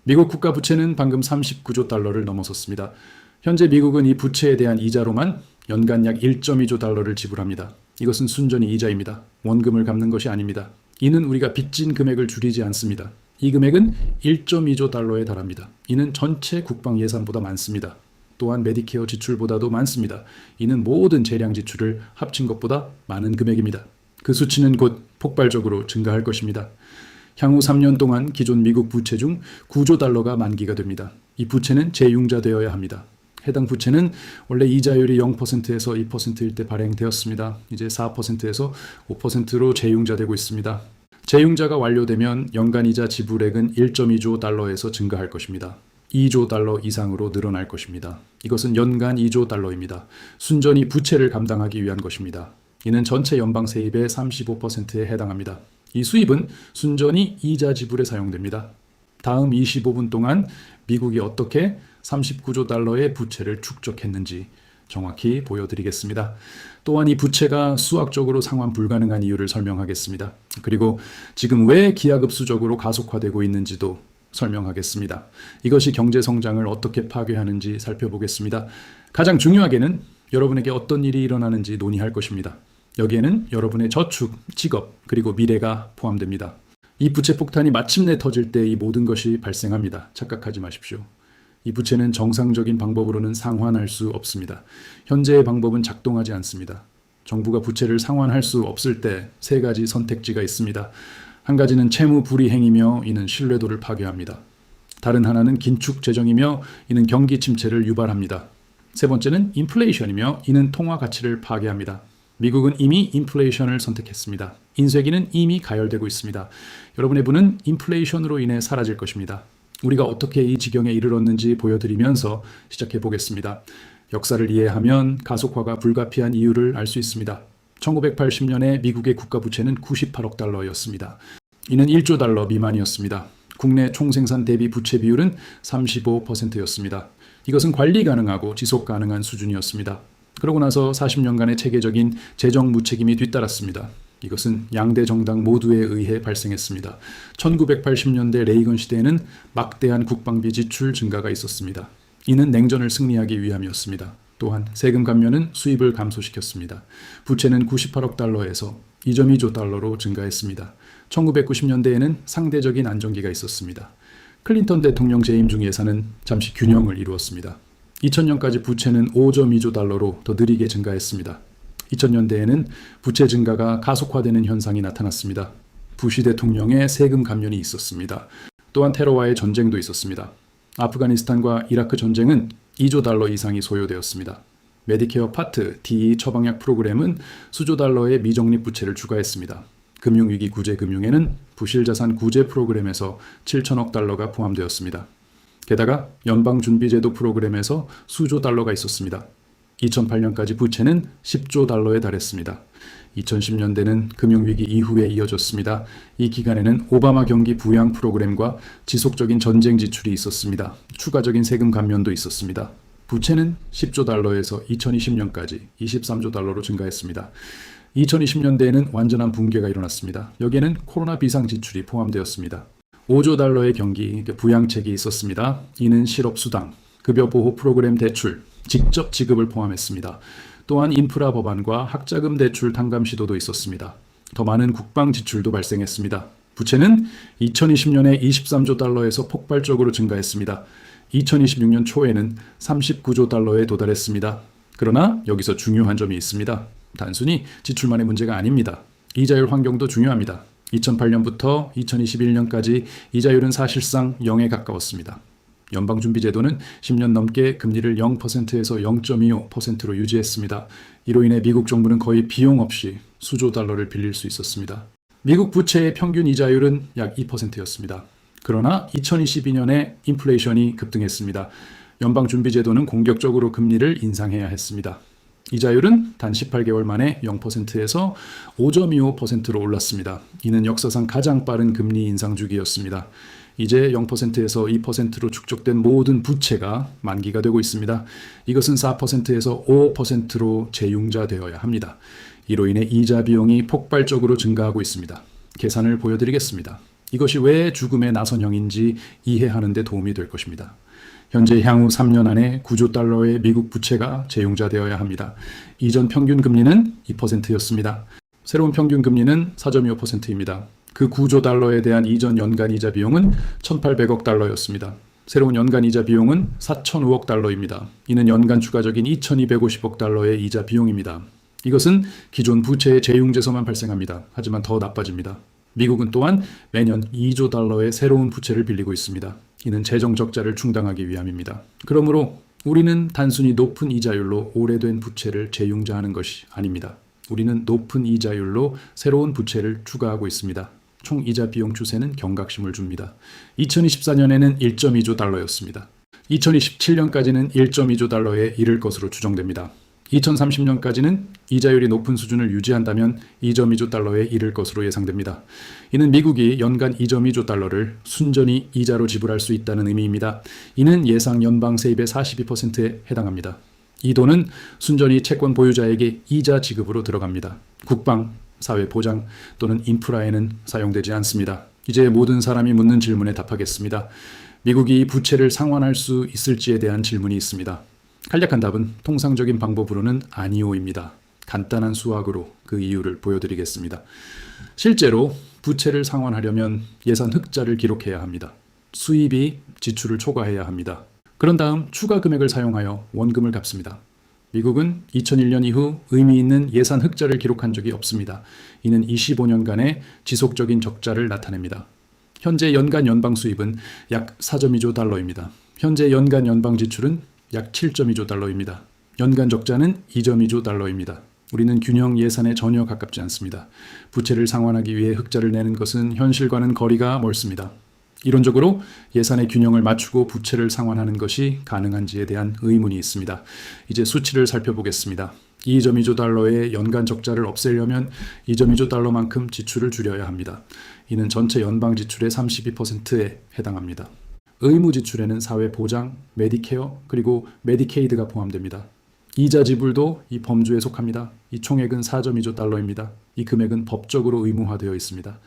미국 국가 부채는 방금 39조 달러를 넘어섰습니다. 현재 미국은 이 부채에 대한 이자로만 연간 약 1.2조 달러를 지불합니다. 이것은 순전히 이자입니다. 원금을 갚는 것이 아닙니다. 이는 우리가 빚진 금액을 줄이지 않습니다. 이 금액은 1.2조 달러에 달합니다. 이는 전체 국방 예산보다 많습니다. 또한 메디케어 지출보다도 많습니다. 이는 모든 재량 지출을 합친 것보다 많은 금액입니다. 그 수치는 곧 폭발적으로 증가할 것입니다. 향후 3년 동안 기존 미국 부채 중 9조 달러가 만기가 됩니다. 이 부채는 재융자되어야 합니다. 해당 부채는 원래 이자율이 0%에서 2%일 때 발행되었습니다. 이제 4%에서 5%로 재융자되고 있습니다. 재융자가 완료되면 연간 이자 지불액은 1.2조 달러에서 증가할 것입니다. 2조 달러 이상으로 늘어날 것입니다. 이것은 연간 2조 달러입니다. 순전히 부채를 감당하기 위한 것입니다. 이는 전체 연방 세입의 35%에 해당합니다. 이 수입은 순전히 이자 지불에 사용됩니다. 다음 25분 동안 미국이 어떻게 39조 달러의 부채를 축적했는지 정확히 보여드리겠습니다. 또한 이 부채가 수학적으로 상환 불가능한 이유를 설명하겠습니다. 그리고 지금 왜 기하급수적으로 가속화되고 있는지도 설명하겠습니다. 이것이 경제 성장을 어떻게 파괴하는지 살펴보겠습니다. 가장 중요하게는 여러분에게 어떤 일이 일어나는지 논의할 것입니다. 여기에는 여러분의 저축, 직업, 그리고 미래가 포함됩니다. 이 부채 폭탄이 마침내 터질 때 이 모든 것이 발생합니다. 착각하지 마십시오. 이 부채는 정상적인 방법으로는 상환할 수 없습니다. 현재의 방법은 작동하지 않습니다. 정부가 부채를 상환할 수 없을 때 세 가지 선택지가 있습니다. 한 가지는 채무 불이행이며 이는 신뢰도를 파괴합니다. 다른 하나는 긴축 재정이며 이는 경기 침체를 유발합니다. 세 번째는 인플레이션이며 이는 통화 가치를 파괴합니다. 미국은 이미 인플레이션을 선택했습니다. 인쇄기는 이미 가열되고 있습니다. 여러분의 부는 인플레이션으로 인해 사라질 것입니다. 우리가 어떻게 이 지경에 이르렀는지 보여드리면서 시작해 보겠습니다. 역사를 이해하면 가속화가 불가피한 이유를 알 수 있습니다. 1980년에 미국의 국가 부채는 98억 달러였습니다. 이는 1조 달러 미만이었습니다. 국내 총생산 대비 부채 비율은 35%였습니다. 이것은 관리 가능하고 지속 가능한 수준이었습니다. 그러고 나서 40년간의 체계적인 재정 무책임이 뒤따랐습니다. 이것은 양대 정당 모두에 의해 발생했습니다. 1980년대 레이건 시대에는 막대한 국방비 지출 증가가 있었습니다. 이는 냉전을 승리하기 위함이었습니다. 또한 세금 감면은 수입을 감소시켰습니다. 부채는 98억 달러에서 2.2조 달러로 증가했습니다. 1990년대에는 상대적인 안정기가 있었습니다. 클린턴 대통령 재임 중 예산은 잠시 균형을 이루었습니다. 2000년까지 부채는 5.2조 달러로 더 느리게 증가했습니다. 2000년대에는 부채 증가가 가속화되는 현상이 나타났습니다. 부시 대통령의 세금 감면이 있었습니다. 또한 테러와의 전쟁도 있었습니다. 아프가니스탄과 이라크 전쟁은 2조 달러 이상이 소요되었습니다. 메디케어 파트 D 처방약 프로그램은 수조 달러의 미적립 부채를 추가했습니다. 금융위기 구제 금융에는 부실자산 구제 프로그램에서 7천억 달러가 포함되었습니다. 게다가 연방준비제도 프로그램에서 수조 달러가 있었습니다. 2008년까지 부채는 10조 달러에 달했습니다. 2010년대는 금융위기 이후에 이어졌습니다. 이 기간에는 오바마 경기 부양 프로그램과 지속적인 전쟁 지출이 있었습니다. 추가적인 세금 감면도 있었습니다. 부채는 10조 달러에서 2020년까지 23조 달러로 증가했습니다. 2020년대에는 완전한 붕괴가 일어났습니다. 여기에는 코로나 비상 지출이 포함되었습니다. 5조 달러의 경기 부양책이 있었습니다. 이는 실업수당, 급여보호 프로그램 대출, 직접 지급을 포함했습니다. 또한 인프라 법안과 학자금 대출 탕감 시도도 있었습니다. 더 많은 국방 지출도 발생했습니다. 부채는 2020년에 23조 달러에서 폭발적으로 증가했습니다. 2026년 초에는 39조 달러에 도달했습니다. 그러나 여기서 중요한 점이 있습니다. 단순히 지출만의 문제가 아닙니다. 이자율 환경도 중요합니다. 2008년부터 2021년까지 이자율은 사실상 0에 가까웠습니다. 연방준비제도는 10년 넘게 금리를 0%에서 0.25%로 유지했습니다. 이로 인해 미국 정부는 거의 비용 없이 수조 달러를 빌릴 수 있었습니다. 미국 부채의 평균 이자율은 약 2%였습니다. 그러나 2022년에 인플레이션이 급등했습니다. 연방준비제도는 공격적으로 금리를 인상해야 했습니다. 이자율은 단 18개월 만에 0%에서 5.25%로 올랐습니다. 이는 역사상 가장 빠른 금리 인상 주기였습니다. 이제 0%에서 2%로 축적된 모든 부채가 만기가 되고 있습니다. 이것은 4%에서 5%로 재융자되어야 합니다. 이로 인해 이자 비용이 폭발적으로 증가하고 있습니다. 계산을 보여드리겠습니다. 이것이 왜 죽음의 나선형인지 이해하는 데 도움이 될 것입니다. 현재 향후 3년 안에 9조 달러의 미국 부채가 재융자되어야 합니다. 이전 평균 금리는 2%였습니다. 새로운 평균 금리는 4.25%입니다. 그 9조 달러에 대한 이전 연간 이자 비용은 1,800억 달러였습니다. 새로운 연간 이자 비용은 4,005억 달러입니다. 이는 연간 추가적인 2,250억 달러의 이자 비용입니다. 이것은 기존 부채의 재융제서만 발생합니다. 하지만 더 나빠집니다. 미국은 또한 매년 2조 달러의 새로운 부채를 빌리고 있습니다. 이는 재정 적자를 충당하기 위함입니다. 그러므로 우리는 단순히 높은 이자율로 오래된 부채를 재융자하는 것이 아닙니다. 우리는 높은 이자율로 새로운 부채를 추가하고 있습니다. 총 이자 비용 추세는 경각심을 줍니다. 2024년에는 1.2조 달러였습니다. 2027년까지는 1.2조 달러에 이를 것으로 추정됩니다. 2030년까지는 이자율이 높은 수준을 유지한다면 2.2조 달러에 이를 것으로 예상됩니다. 이는 미국이 연간 2.2조 달러를 순전히 이자로 지불할 수 있다는 의미입니다. 이는 예상 연방 세입의 42%에 해당합니다. 이 돈은 순전히 채권 보유자에게 이자 지급으로 들어갑니다. 국방, 사회보장 또는 인프라에는 사용되지 않습니다. 이제 모든 사람이 묻는 질문에 답하겠습니다. 미국이 부채를 상환할 수 있을지에 대한 질문이 있습니다. 간략한 답은 통상적인 방법으로는 아니오입니다. 간단한 수학으로 그 이유를 보여드리겠습니다. 실제로 부채를 상환하려면 예산 흑자를 기록해야 합니다. 수입이 지출을 초과해야 합니다. 그런 다음 추가 금액을 사용하여 원금을 갚습니다. 미국은 2001년 이후 의미 있는 예산 흑자를 기록한 적이 없습니다. 이는 25년간의 지속적인 적자를 나타냅니다. 현재 연간 연방 수입은 약 4.2조 달러입니다. 현재 연간 연방 지출은 약 7.2조 달러입니다. 연간 적자는 2.2조 달러입니다. 우리는 균형 예산에 전혀 가깝지 않습니다. 부채를 상환하기 위해 흑자를 내는 것은 현실과는 거리가 멀습니다. 이론적으로 예산의 균형을 맞추고 부채를 상환하는 것이 가능한지에 대한 의문이 있습니다. 이제 수치를 살펴보겠습니다. 2.2조 달러의 연간 적자를 없애려면 2.2조 달러만큼 지출을 줄여야 합니다. 이는 전체 연방 지출의 32%에 해당합니다. 의무 지출에는 사회보장, 메디케어, 그리고 메디케이드가 포함됩니다. 이자 지불도 이 범주에 속합니다. 이 총액은 4.2조 달러입니다. 이 금액은 법적으로 의무화되어 있습니다.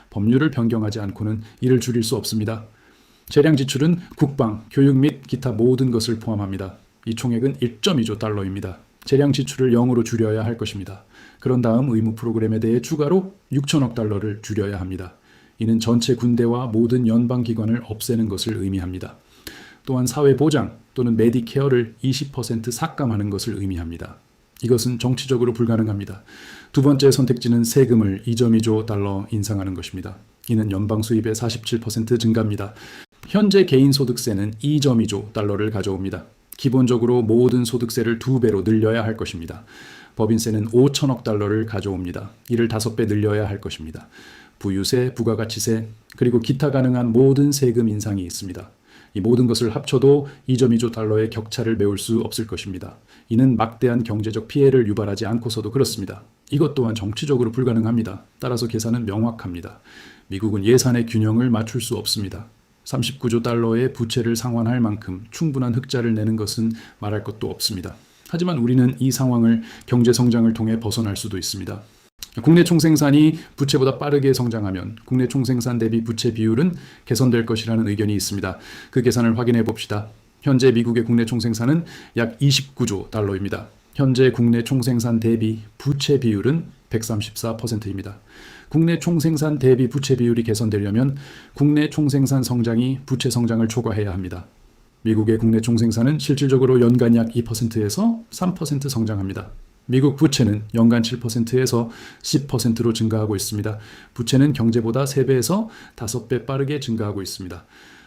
법률을 변경하지 않고는 이를 줄일 수 없습니다. 재량 지출은 국방, 교육 및 기타 모든 것을 포함합니다. 이 총액은 1.2조 달러입니다. 재량 지출을 0으로 줄여야 할 것입니다. 그런 다음 의무 프로그램에 대해 추가로 6천억 달러를 줄여야 합니다. 이는 전체 군대와 모든 연방기관을 없애는 것을 의미합니다. 또한 사회보장 또는 메디케어를 20% 삭감하는 것을 의미합니다. 이것은 정치적으로 불가능합니다. 두 번째 선택지는 세금을 2.2조 달러 인상하는 것입니다. 이는 연방 수입의 47% 증가입니다. 현재 개인소득세는 2.2조 달러를 가져옵니다. 기본적으로 모든 소득세를 2배로 늘려야 할 것입니다. 법인세는 5천억 달러를 가져옵니다. 이를 5배 늘려야 할 것입니다. 부유세, 부가가치세, 그리고 기타 가능한 모든 세금 인상이 있습니다. 이 모든 것을 합쳐도 2.2조 달러의 격차를 메울 수 없을 것입니다. 이는 막대한 경제적 피해를 유발하지 않고서도 그렇습니다. 이것 또한 정치적으로 불가능합니다. 따라서 계산은 명확합니다. 미국은 예산의 균형을 맞출 수 없습니다. 39조 달러의 부채를 상환할 만큼 충분한 흑자를 내는 것은 말할 것도 없습니다. 하지만 우리는 이 상황을 경제 성장을 통해 벗어날 수도 있습니다. 국내 총생산이 부채보다 빠르게 성장하면 국내 총생산 대비 부채 비율은 개선될 것이라는 의견이 있습니다. 그 계산을 확인해 봅시다. 현재 미국의 국내 총생산은 약 29조 달러입니다. 현재 국내 총생산 대비 부채 비율은 134%입니다. 국내 총생산 대비 부채 비율이 개선되려면 국내 총생산 성장이 부채 성장을 초과해야 합니다. 미국의 국내 총생산은 실질적으로 연간 약 2%에서 3% 성장합니다. 미국 부채는 연간 7%에서 10%로 증가하고 있습니다. 부채는 경제보다 3배에서 5배 빠르게 증가하고 있습니다.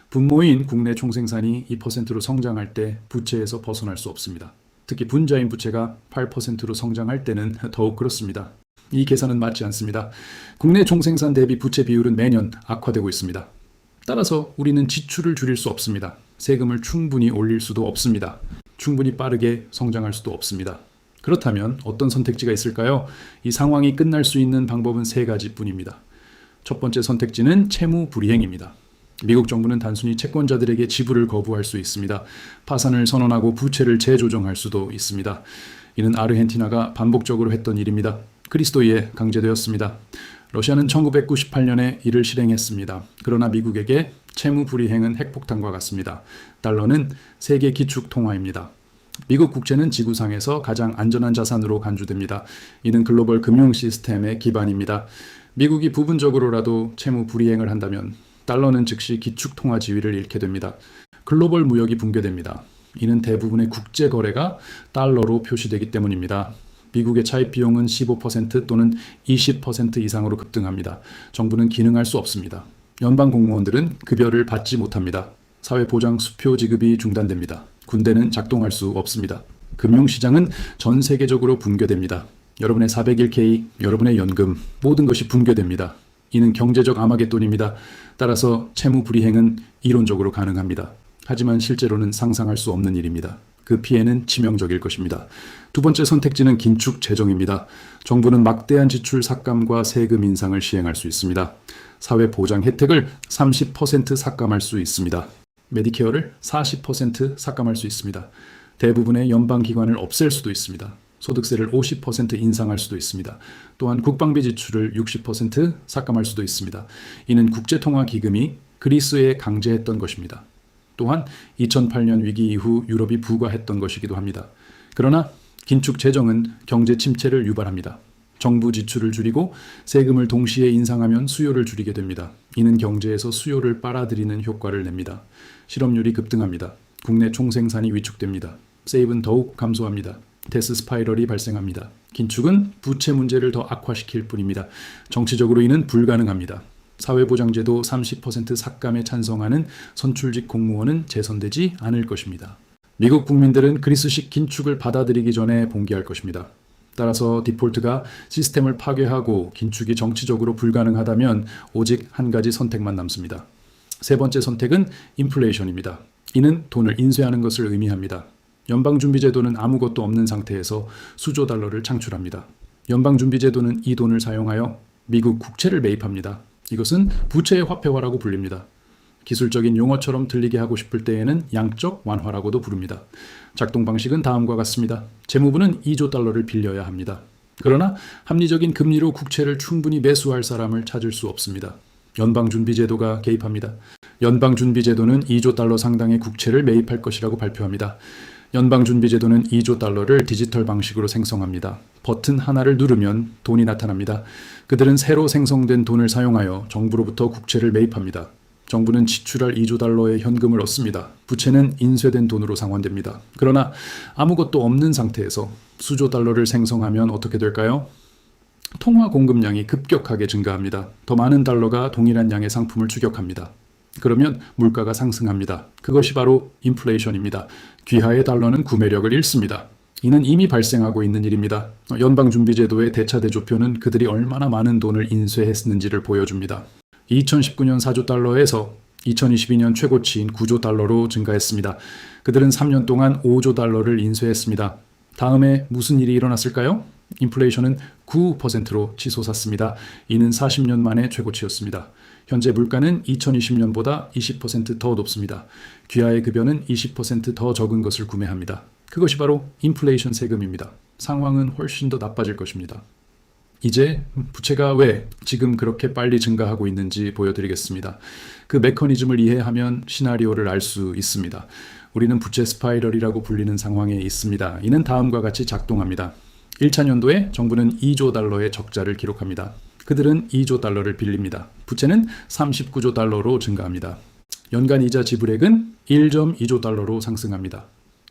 분모인 국내 총생산이 2%로 성장할 때 부채에서 벗어날 수 없습니다. 특히 분자인 부채가 8%로 성장할 때는 더욱 그렇습니다. 이 계산은 맞지 않습니다. 국내 총생산 대비 부채 비율은 매년 악화되고 있습니다. 따라서 우리는 지출을 줄일 수 없습니다. 세금을 충분히 올릴 수도 없습니다. 충분히 빠르게 성장할 수도 없습니다. 그렇다면 어떤 선택지가 있을까요? 이 상황이 끝날 수 있는 방법은 3가지뿐입니다. 첫 번째 선택지는 채무 불이행입니다. 미국 정부는 단순히 채권자들에게 지불을 거부할 수 있습니다. 파산을 선언하고 부채를 재조정할 수도 있습니다. 이는 아르헨티나가 반복적으로 했던 일입니다. 그리스도에 강제되었습니다. 러시아는 1998년에 이를 실행했습니다. 그러나 미국에게 채무 불이행은 핵폭탄과 같습니다. 달러는 세계 기축 통화입니다. 미국 국채는 지구상에서 가장 안전한 자산으로 간주됩니다. 이는 글로벌 금융 시스템의 기반입니다. 미국이 부분적으로라도 채무 불이행을 한다면 달러는 즉시 기축 통화 지위를 잃게 됩니다. 글로벌 무역이 붕괴됩니다. 이는 대부분의 국제 거래가 달러로 표시되기 때문입니다. 미국의 차입 비용은 15% 또는 20% 이상으로 급등합니다. 정부는 기능할 수 없습니다. 연방 공무원들은 급여를 받지 못합니다. 사회보장 수표 지급이 중단됩니다. 군대는 작동할 수 없습니다. 금융시장은 전 세계적으로 붕괴됩니다. 여러분의 401k, 여러분의 연금, 모든 것이 붕괴됩니다. 이는 경제적 아마겟돈입니다. 따라서 채무 불이행은 이론적으로 가능합니다. 하지만 실제로는 상상할 수 없는 일입니다. 그 피해는 치명적일 것입니다. 두 번째 선택지는 긴축 재정입니다. 정부는 막대한 지출 삭감과 세금 인상을 시행할 수 있습니다. 사회 보장 혜택을 30% 삭감할 수 있습니다. 메디케어를 40% 삭감할 수 있습니다. 대부분의 연방기관을 없앨 수도 있습니다. 소득세를 50% 인상할 수도 있습니다. 또한 국방비 지출을 60% 삭감할 수도 있습니다. 이는 국제통화기금이 그리스에 강제했던 것입니다. 또한 2008년 위기 이후 유럽이 부과했던 것이기도 합니다. 그러나 긴축 재정은 경제 침체를 유발합니다. 정부 지출을 줄이고 세금을 동시에 인상하면 수요를 줄이게 됩니다. 이는 경제에서 수요를 빨아들이는 효과를 냅니다. 실업률이 급등합니다. 국내 총생산이 위축됩니다. 세입은 더욱 감소합니다. 데스 스파이럴이 발생합니다. 긴축은 부채 문제를 더 악화시킬 뿐입니다. 정치적으로 이는 불가능합니다. 사회보장제도 30% 삭감에 찬성하는 선출직 공무원은 재선되지 않을 것입니다. 미국 국민들은 그리스식 긴축을 받아들이기 전에 봉기할 것입니다. 따라서 디폴트가 시스템을 파괴하고 긴축이 정치적으로 불가능하다면 오직 한 가지 선택만 남습니다. 세 번째 선택은 인플레이션입니다. 이는 돈을 인쇄하는 것을 의미합니다. 연방준비제도는 아무것도 없는 상태에서 수조 달러를 창출합니다. 연방준비제도는 이 돈을 사용하여 미국 국채를 매입합니다. 이것은 부채의 화폐화라고 불립니다. 기술적인 용어처럼 들리게 하고 싶을 때에는 양적 완화라고도 부릅니다. 작동 방식은 다음과 같습니다. 재무부는 2조 달러를 빌려야 합니다. 그러나 합리적인 금리로 국채를 충분히 매수할 사람을 찾을 수 없습니다. 연방준비제도가 개입합니다. 연방준비제도는 2조 달러 상당의 국채를 매입할 것이라고 발표합니다. 연방준비제도는 2조 달러를 디지털 방식으로 생성합니다. 버튼 하나를 누르면 돈이 나타납니다. 그들은 새로 생성된 돈을 사용하여 정부로부터 국채를 매입합니다. 정부는 지출할 2조 달러의 현금을 얻습니다. 부채는 인쇄된 돈으로 상환됩니다. 그러나 아무것도 없는 상태에서 수조 달러를 생성하면 어떻게 될까요? 통화 공급량이 급격하게 증가합니다. 더 많은 달러가 동일한 양의 상품을 추격합니다. 그러면 물가가 상승합니다. 그것이 바로 인플레이션입니다. 귀하의 달러는 구매력을 잃습니다. 이는 이미 발생하고 있는 일입니다. 연방준비제도의 대차대조표는 그들이 얼마나 많은 돈을 인쇄했는지를 보여줍니다. 2019년 4조 달러에서 2022년 최고치인 9조 달러로 증가했습니다. 그들은 3년 동안 5조 달러를 인쇄했습니다. 다음에 무슨 일이 일어났을까요? 인플레이션은 9%로 치솟았습니다. 이는 40년 만의 최고치였습니다. 현재 물가는 2020년보다 20% 더 높습니다. 귀하의 급여는 20% 더 적은 것을 구매합니다. 그것이 바로 인플레이션 세금입니다. 상황은 훨씬 더 나빠질 것입니다. 이제 부채가 왜 지금 그렇게 빨리 증가하고 있는지 보여드리겠습니다. 그 메커니즘을 이해하면 시나리오를 알 수 있습니다. 우리는 부채 스파이럴이라고 불리는 상황에 있습니다. 이는 다음과 같이 작동합니다. 1차 년도에 정부는 2조 달러의 적자를 기록합니다. 그들은 2조 달러를 빌립니다. 부채는 39조 달러로 증가합니다. 연간 이자 지불액은 1.2조 달러로 상승합니다.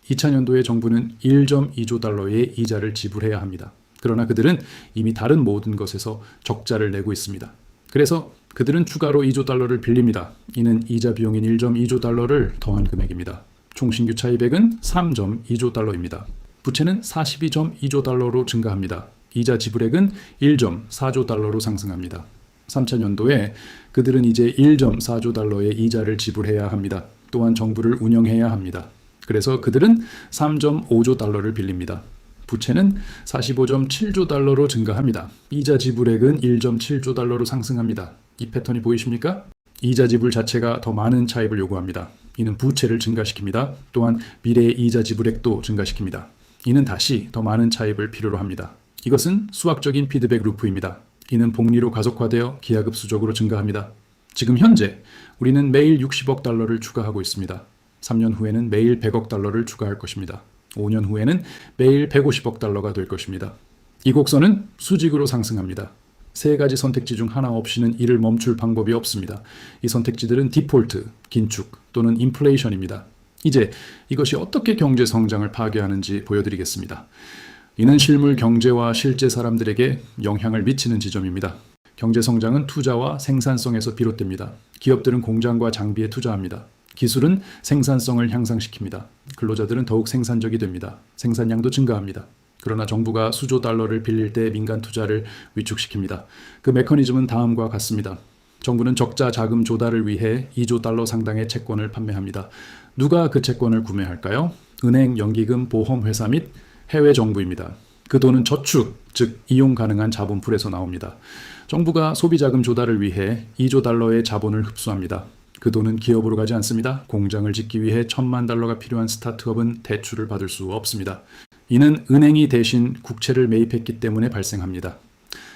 2차 년도에 정부는 1.2조 달러의 이자를 지불해야 합니다. 그러나 그들은 이미 다른 모든 것에서 적자를 내고 있습니다. 그래서 그들은 추가로 2조 달러를 빌립니다. 이는 이자 비용인 1.2조 달러를 더한 금액입니다. 총 신규 차입액은 3.2조 달러입니다. 부채는 42.2조 달러로 증가합니다. 이자 지불액은 1.4조 달러로 상승합니다. 3차 년도에 그들은 이제 1.4조 달러의 이자를 지불해야 합니다. 또한 정부를 운영해야 합니다. 그래서 그들은 3.5조 달러를 빌립니다. 부채는 45.7조 달러로 증가합니다. 이자 지불액은 1.7조 달러로 상승합니다. 이 패턴이 보이십니까? 이자 지불 자체가 더 많은 차입을 요구합니다. 이는 부채를 증가시킵니다. 또한 미래의 이자 지불액도 증가시킵니다. 이는 다시 더 많은 차입을 필요로 합니다. 이것은 수학적인 피드백 루프입니다. 이는 복리로 가속화되어 기하급수적으로 증가합니다. 지금 현재 우리는 매일 60억 달러를 추가하고 있습니다. 3년 후에는 매일 100억 달러를 추가할 것입니다. 5년 후에는 매일 150억 달러가 될 것입니다. 이 곡선은 수직으로 상승합니다. 세 가지 선택지 중 하나 없이는 이를 멈출 방법이 없습니다. 이 선택지들은 디폴트, 긴축 또는 인플레이션입니다. 이제 이것이 어떻게 경제 성장을 파괴하는지 보여드리겠습니다. 이는 실물 경제와 실제 사람들에게 영향을 미치는 지점입니다. 경제 성장은 투자와 생산성에서 비롯됩니다. 기업들은 공장과 장비에 투자합니다. 기술은 생산성을 향상시킵니다. 근로자들은 더욱 생산적이 됩니다. 생산량도 증가합니다. 그러나 정부가 수조 달러를 빌릴 때 민간 투자를 위축시킵니다. 그 메커니즘은 다음과 같습니다. 정부는 적자 자금 조달을 위해 2조 달러 상당의 채권을 판매합니다. 누가 그 채권을 구매할까요? 은행, 연기금, 보험회사 및 해외 정부입니다. 그 돈은 저축, 즉 이용 가능한 자본풀에서 나옵니다. 정부가 소비자금 조달을 위해 2조 달러의 자본을 흡수합니다. 그 돈은 기업으로 가지 않습니다. 공장을 짓기 위해 1,000만 달러가 필요한 스타트업은 대출을 받을 수 없습니다. 이는 은행이 대신 국채를 매입했기 때문에 발생합니다.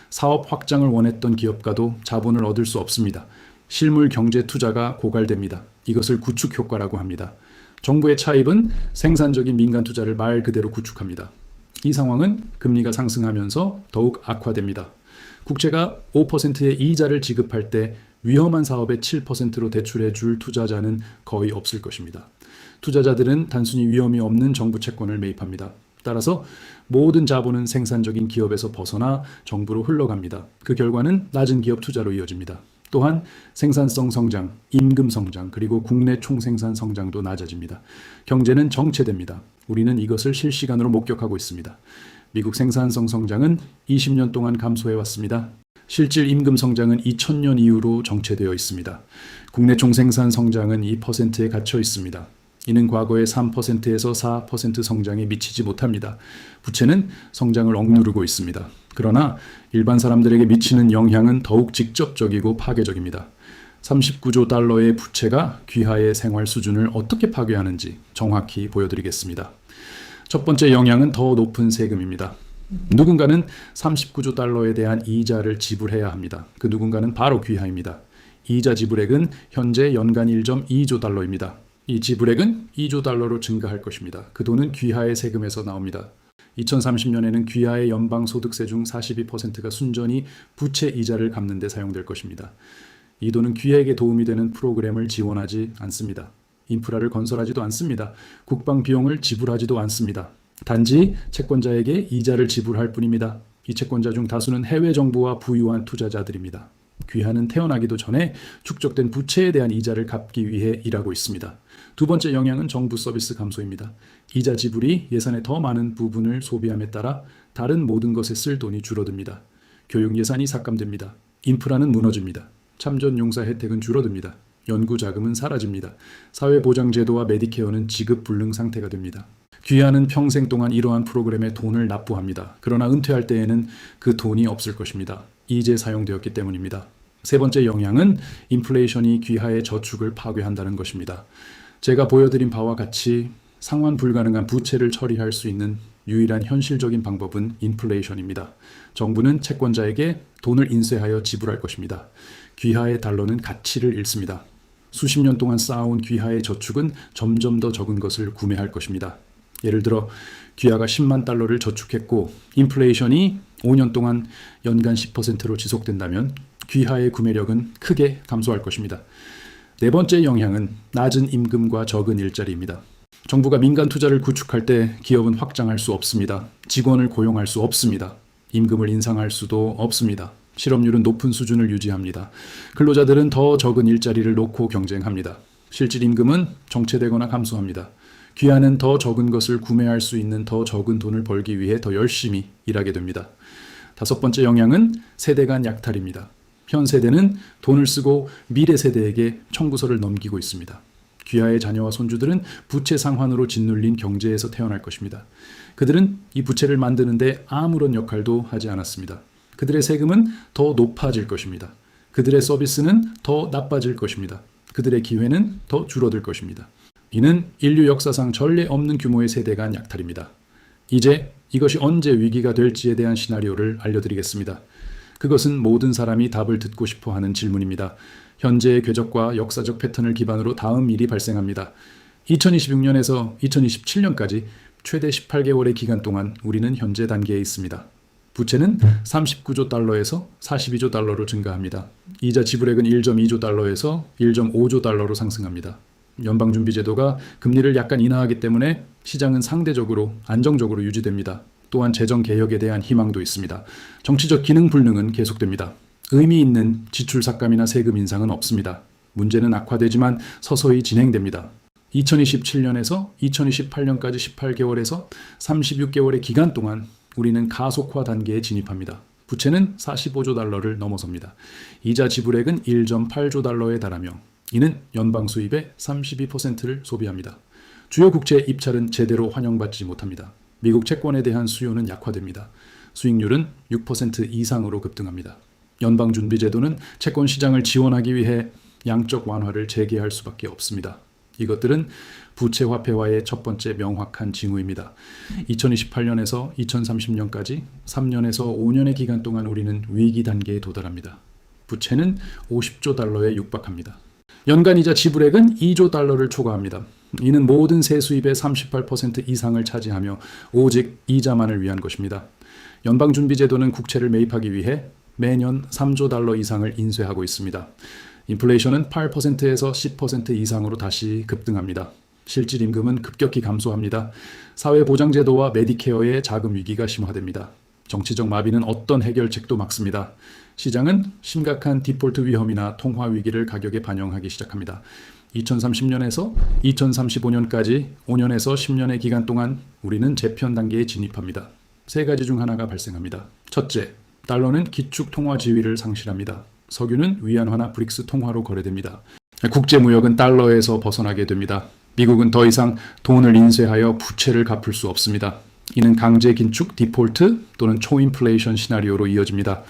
사업 확장을 원했던 기업가도 자본을 얻을 수 없습니다. 실물 경제 투자가 고갈됩니다. 이것을 구축 효과라고 합니다. 정부의 차입은 생산적인 민간 투자를 말 그대로 구축합니다. 이 상황은 금리가 상승하면서 더욱 악화됩니다. 국채가 5%의 이자를 지급할 때 위험한 사업에 7%로 대출해 줄 투자자는 거의 없을 것입니다. 투자자들은 단순히 위험이 없는 정부 채권을 매입합니다. 따라서 모든 자본은 생산적인 기업에서 벗어나 정부로 흘러갑니다. 그 결과는 낮은 기업 투자로 이어집니다. 또한 생산성 성장, 임금 성장, 그리고 국내 총생산 성장도 낮아집니다. 경제는 정체됩니다. 우리는 이것을 실시간으로 목격하고 있습니다. 미국 생산성 성장은 20년 동안 감소해왔습니다. 실질 임금 성장은 2000년 이후로 정체되어 있습니다. 국내 총생산 성장은 2%에 갇혀 있습니다. 이는 과거의 3%에서 4% 성장에 미치지 못합니다. 부채는 성장을 억누르고 있습니다. 그러나 일반 사람들에게 미치는 영향은 더욱 직접적이고 파괴적입니다. 39조 달러의 부채가 귀하의 생활 수준을 어떻게 파괴하는지 정확히 보여드리겠습니다. 첫 번째 영향은 더 높은 세금입니다. 누군가는 39조 달러에 대한 이자를 지불해야 합니다. 그 누군가는 바로 귀하입니다. 이자 지불액은 현재 연간 1.2조 달러입니다. 이 지불액은 2조 달러로 증가할 것입니다. 그 돈은 귀하의 세금에서 나옵니다. 2030년에는 귀하의 연방소득세 중 42%가 순전히 부채 이자를 갚는 데 사용될 것입니다. 이 돈은 귀하에게 도움이 되는 프로그램을 지원하지 않습니다. 인프라를 건설하지도 않습니다. 국방 비용을 지불하지도 않습니다. 단지 채권자에게 이자를 지불할 뿐입니다. 이 채권자 중 다수는 해외 정부와 부유한 투자자들입니다. 귀하는 태어나기도 전에 축적된 부채에 대한 이자를 갚기 위해 일하고 있습니다. 두 번째 영향은 정부 서비스 감소입니다. 이자 지불이 예산의 더 많은 부분을 소비함에 따라 다른 모든 것에 쓸 돈이 줄어듭니다. 교육 예산이 삭감됩니다. 인프라는 무너집니다. 참전 용사 혜택은 줄어듭니다. 연구 자금은 사라집니다. 사회보장제도와 메디케어는 지급 불능 상태가 됩니다. 귀하는 평생 동안 이러한 프로그램에 돈을 납부합니다. 그러나 은퇴할 때에는 그 돈이 없을 것입니다. 이제 사용되었기 때문입니다. 세 번째 영향은 인플레이션이 귀하의 저축을 파괴한다는 것입니다. 제가 보여드린 바와 같이 상환 불가능한 부채를 처리할 수 있는 유일한 현실적인 방법은 인플레이션입니다. 정부는 채권자에게 돈을 인쇄하여 지불할 것입니다. 귀하의 달러는 가치를 잃습니다. 수십 년 동안 쌓아온 귀하의 저축은 점점 더 적은 것을 구매할 것입니다. 예를 들어 귀하가 10만 달러를 저축했고 인플레이션이 5년 동안 연간 10%로 지속된다면 귀하의 구매력은 크게 감소할 것입니다. 네 번째 영향은 낮은 임금과 적은 일자리입니다. 정부가 민간 투자를 구축할 때 기업은 확장할 수 없습니다. 직원을 고용할 수 없습니다. 임금을 인상할 수도 없습니다. 실업률은 높은 수준을 유지합니다. 근로자들은 더 적은 일자리를 놓고 경쟁합니다. 실질 임금은 정체되거나 감소합니다. 귀하는 더 적은 것을 구매할 수 있는 더 적은 돈을 벌기 위해 더 열심히 일하게 됩니다. 다섯 번째 영향은 세대 간 약탈입니다. 현 세대는 돈을 쓰고 미래 세대에게 청구서를 넘기고 있습니다. 귀하의 자녀와 손주들은 부채 상환으로 짓눌린 경제에서 태어날 것입니다. 그들은 이 부채를 만드는데 아무런 역할도 하지 않았습니다. 그들의 세금은 더 높아질 것입니다. 그들의 서비스는 더 나빠질 것입니다. 그들의 기회는 더 줄어들 것입니다. 이는 인류 역사상 전례 없는 규모의 세대 간 약탈입니다. 이제 이것이 언제 위기가 될지에 대한 시나리오를 알려드리겠습니다. 그것은 모든 사람이 답을 듣고 싶어 하는 질문입니다. 현재의 궤적과 역사적 패턴을 기반으로 다음 일이 발생합니다. 2026년에서 2027년까지 최대 18개월의 기간 동안 우리는 현재 단계에 있습니다. 부채는 39조 달러에서 42조 달러로 증가합니다. 이자 지불액은 1.2조 달러에서 1.5조 달러로 상승합니다. 연방준비제도가 금리를 약간 인하하기 때문에 시장은 상대적으로 안정적으로 유지됩니다. 또한 재정개혁에 대한 희망도 있습니다. 정치적 기능 불능은 계속됩니다. 의미 있는 지출 삭감이나 세금 인상은 없습니다. 문제는 악화되지만 서서히 진행됩니다. 2027년에서 2028년까지 18개월에서 36개월의 기간 동안 우리는 가속화 단계에 진입합니다. 부채는 45조 달러를 넘어섭니다. 이자 지불액은 1.8조 달러에 달하며 이는 연방 수입의 32%를 소비합니다. 주요 국채 입찰은 제대로 환영받지 못합니다. 미국 채권에 대한 수요는 약화됩니다. 수익률은 6% 이상으로 급등합니다. 연방준비제도는 채권 시장을 지원하기 위해 양적 완화를 재개할 수밖에 없습니다. 이것들은 부채 화폐화의 첫 번째 명확한 징후입니다. 2028년에서 2030년까지 3년에서 5년의 기간 동안 우리는 위기 단계에 도달합니다. 부채는 50조 달러에 육박합니다. 연간 이자 지불액은 2조 달러를 초과합니다. 이는 모든 세수입의 38% 이상을 차지하며 오직 이자만을 위한 것입니다. 연방준비제도는 국채를 매입하기 위해 매년 3조 달러 이상을 인쇄하고 있습니다. 인플레이션은 8%에서 10% 이상으로 다시 급등합니다. 실질 임금은 급격히 감소합니다. 사회보장제도와 메디케어의 자금 위기가 심화됩니다. 정치적 마비는 어떤 해결책도 막습니다. 시장은 심각한 디폴트 위험이나 통화 위기를 가격에 반영하기 시작합니다. 2030년에서 2035년까지 5년에서 10년의 기간 동안 우리는 재편 단계에 진입합니다. 세 가지 중 하나가 발생합니다. 첫째, 달러는 기축 통화 지위를 상실합니다. 석유는 위안화나 브릭스 통화로 거래됩니다. 국제무역은 달러에서 벗어나게 됩니다. 미국은 더 이상 돈을 인쇄하여 부채를 갚을 수 없습니다. 이는 강제 긴축, 디폴트 또는 초인플레이션 시나리오로 이어집니다.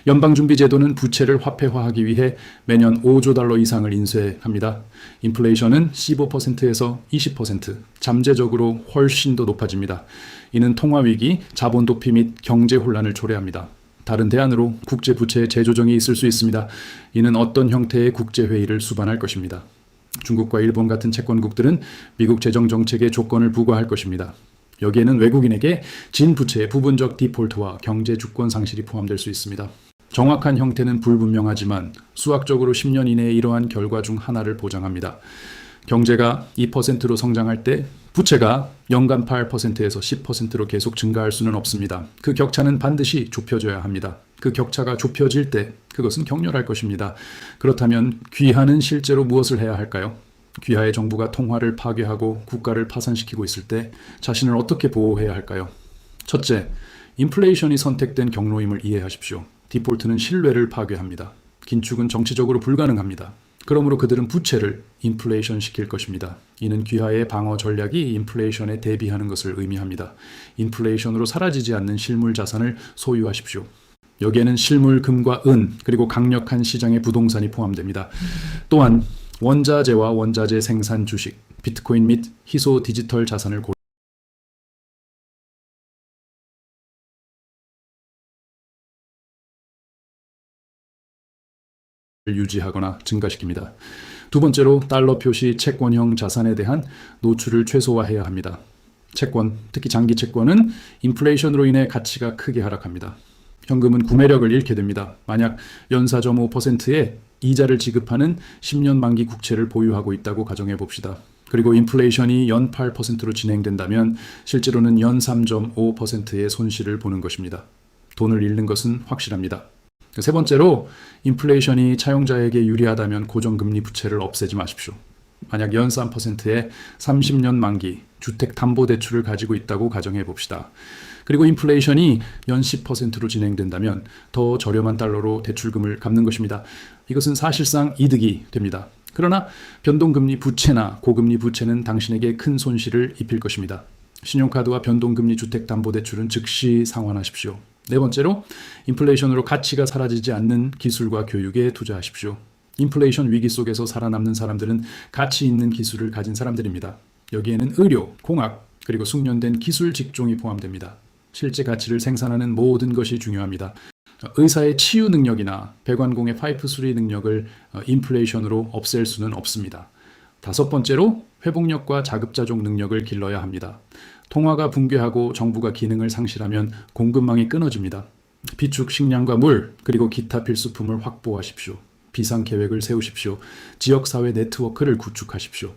연방준비제도는 부채를 화폐화하기 위해 매년 5조 달러 이상을 인쇄합니다. 인플레이션은 15%에서 20%, 잠재적으로 훨씬 더 높아집니다. 이는 통화위기, 자본 도피 및 경제 혼란을 초래합니다. 다른 대안으로 국제 부채의 재조정이 있을 수 있습니다. 이는 어떤 형태의 국제회의를 수반할 것입니다. 중국과 일본 같은 채권국들은 미국 재정 정책의 조건을 부과할 것입니다. 여기에는 외국인에게 진 부채의 부분적 디폴트와 경제 주권 상실이 포함될 수 있습니다. 정확한 형태는 불분명하지만 수학적으로 10년 이내에 이러한 결과 중 하나를 보장합니다. 경제가 2%로 성장할 때 부채가 연간 8%에서 10%로 계속 증가할 수는 없습니다. 그 격차는 반드시 좁혀져야 합니다. 그 격차가 좁혀질 때 그것은 격렬할 것입니다. 그렇다면 귀하는 실제로 무엇을 해야 할까요? 귀하의 정부가 통화를 파괴하고 국가를 파산시키고 있을 때 자신을 어떻게 보호해야 할까요? 첫째, 인플레이션이 선택된 경로임을 이해하십시오. 디폴트는 신뢰를 파괴합니다. 긴축은 정치적으로 불가능합니다. 그러므로 그들은 부채를 인플레이션 시킬 것입니다. 이는 귀하의 방어 전략이 인플레이션에 대비하는 것을 의미합니다. 인플레이션으로 사라지지 않는 실물 자산을 소유하십시오. 여기에는 실물 금과 은 그리고 강력한 시장의 부동산이 포함됩니다. 또한 원자재와 원자재 생산 주식, 비트코인 및 희소 디지털 자산을 유지하거나 증가시킵니다. 두 번째로 달러 표시 채권형 자산에 대한 노출을 최소화해야 합니다. 채권, 특히 장기 채권은 인플레이션으로 인해 가치가 크게 하락합니다. 현금은 구매력을 잃게 됩니다. 만약 연 4.5%의 이자를 지급하는 10년 만기 국채를 보유하고 있다고 가정해 봅시다. 그리고 인플레이션이 연 8%로 진행된다면 실제로는 연 3.5%의 손실을 보는 것입니다. 돈을 잃는 것은 확실합니다. 세 번째로 인플레이션이 차용자에게 유리하다면 고정금리 부채를 없애지 마십시오. 만약 연 3%의 30년 만기 주택담보대출을 가지고 있다고 가정해 봅시다. 그리고 인플레이션이 연 10%로 진행된다면 더 저렴한 달러로 대출금을 갚는 것입니다. 이것은 사실상 이득이 됩니다. 그러나 변동금리 부채나 고금리 부채는 당신에게 큰 손실을 입힐 것입니다. 신용카드와 변동금리 주택담보대출은 즉시 상환하십시오. 네 번째로 인플레이션으로 가치가 사라지지 않는 기술과 교육에 투자하십시오. 인플레이션 위기 속에서 살아남는 사람들은 가치 있는 기술을 가진 사람들입니다. 여기에는 의료, 공학, 그리고 숙련된 기술 직종이 포함됩니다. 실제 가치를 생산하는 모든 것이 중요합니다. 의사의 치유 능력이나 배관공의 파이프 수리 능력을 인플레이션으로 없앨 수는 없습니다. 다섯 번째로 회복력과 자급자족 능력을 길러야 합니다. 통화가 붕괴하고 정부가 기능을 상실하면 공급망이 끊어집니다. 비축 식량과 물, 그리고 기타 필수품을 확보하십시오. 비상계획을 세우십시오. 지역사회 네트워크를 구축하십시오.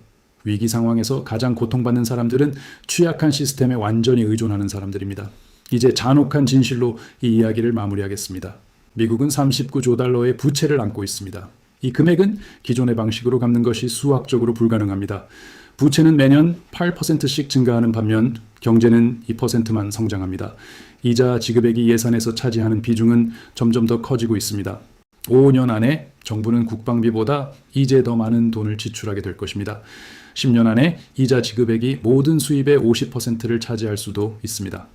위기 상황에서 가장 고통받는 사람들은 취약한 시스템에 완전히 의존하는 사람들입니다. 이제 잔혹한 진실로 이 이야기를 마무리하겠습니다. 미국은 39조 달러의 부채를 안고 있습니다. 이 금액은 기존의 방식으로 갚는 것이 수학적으로 불가능합니다. 부채는 매년 8%씩 증가하는 반면 경제는 2%만 성장합니다. 이자 지급액이 예산에서 차지하는 비중은 점점 더 커지고 있습니다. 5년 안에 정부는 국방비보다 이제 더 많은 돈을 지출하게 될 것입니다. 10년 안에 이자 지급액이 모든 수입의 50%를 차지할 수도 있습니다.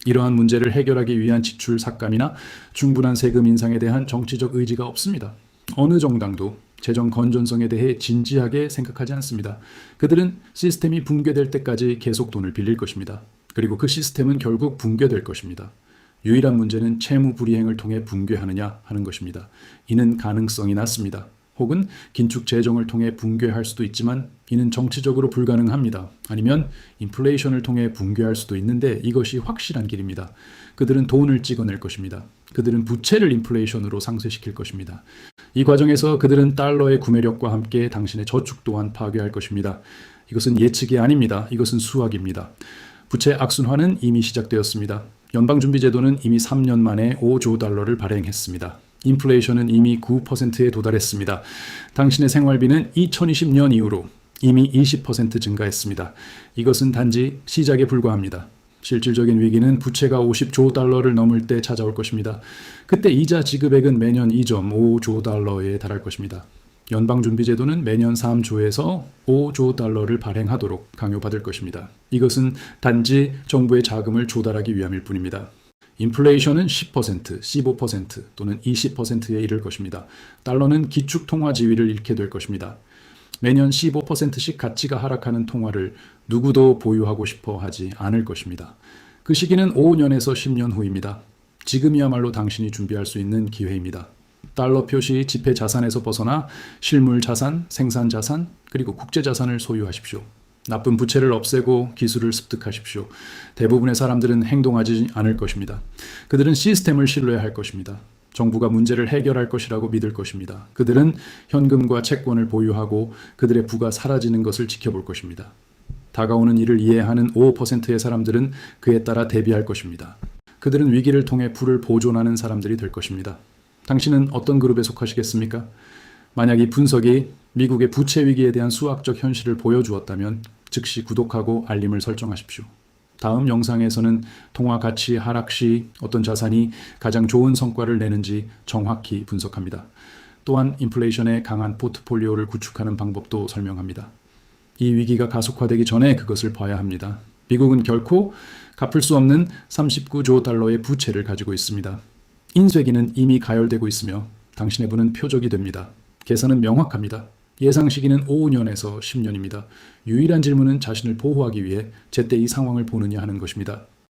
이러한 문제를 해결하기 위한 지출 삭감이나 충분한 세금 인상에 대한 정치적 의지가 없습니다. 어느 정당도 재정 건전성에 대해 진지하게 생각하지 않습니다. 그들은 시스템이 붕괴될 때까지 계속 돈을 빌릴 것입니다. 그리고 그 시스템은 결국 붕괴될 것입니다. 유일한 문제는 채무 불이행을 통해 붕괴하느냐 하는 것입니다. 이는 가능성이 낮습니다. 혹은 긴축 재정을 통해 붕괴할 수도 있지만 이는 정치적으로 불가능합니다. 아니면 인플레이션을 통해 붕괴할 수도 있는데 이것이 확실한 길입니다. 그들은 돈을 찍어낼 것입니다. 그들은 부채를 인플레이션으로 상쇄시킬 것입니다. 이 과정에서 그들은 달러의 구매력과 함께 당신의 저축 또한 파괴할 것입니다. 이것은 예측이 아닙니다. 이것은 수학입니다. 부채 악순환은 이미 시작되었습니다. 연방준비제도는 이미 3년 만에 5조 달러를 발행했습니다. 인플레이션은 이미 9%에 도달했습니다. 당신의 생활비는 2020년 이후로 이미 20% 증가했습니다. 이것은 단지 시작에 불과합니다. 실질적인 위기는 부채가 50조 달러를 넘을 때 찾아올 것입니다. 그때 이자 지급액은 매년 2.5조 달러에 달할 것입니다. 연방준비제도는 매년 3조에서 5조 달러를 발행하도록 강요받을 것입니다. 이것은 단지 정부의 자금을 조달하기 위함일 뿐입니다. 인플레이션은 10%, 15% 또는 20%에 이를 것입니다. 달러는 기축 통화 지위를 잃게 될 것입니다. 매년 15%씩 가치가 하락하는 통화를 누구도 보유하고 싶어 하지 않을 것입니다. 그 시기는 5년에서 10년 후입니다. 지금이야말로 당신이 준비할 수 있는 기회입니다. 달러 표시 지폐 자산에서 벗어나 실물 자산, 생산 자산, 그리고 국제 자산을 소유하십시오. 나쁜 부채를 없애고 기술을 습득하십시오. 대부분의 사람들은 행동하지 않을 것입니다. 그들은 시스템을 신뢰할 것입니다. 정부가 문제를 해결할 것이라고 믿을 것입니다. 그들은 현금과 채권을 보유하고 그들의 부가 사라지는 것을 지켜볼 것입니다. 다가오는 일을 이해하는 5%의 사람들은 그에 따라 대비할 것입니다. 그들은 위기를 통해 부를 보존하는 사람들이 될 것입니다. 당신은 어떤 그룹에 속하시겠습니까? 만약 이 분석이 미국의 부채 위기에 대한 수학적 현실을 보여주었다면 즉시 구독하고 알림을 설정하십시오. 다음 영상에서는 통화 가치 하락 시 어떤 자산이 가장 좋은 성과를 내는지 정확히 분석합니다. 또한 인플레이션에 강한 포트폴리오를 구축하는 방법도 설명합니다. 이 위기가 가속화되기 전에 그것을 봐야 합니다. 미국은 결코 갚을 수 없는 39조 달러의 부채를 가지고 있습니다. 인쇄기는 이미 가열되고 있으며 당신의 부는 표적이 됩니다. 계산은 명확합니다. 예상 시기는 5년에서 10년입니다. 유일한 질문은 자신을 보호하기 위해 제때 이 상황을 보느냐 하는 것입니다.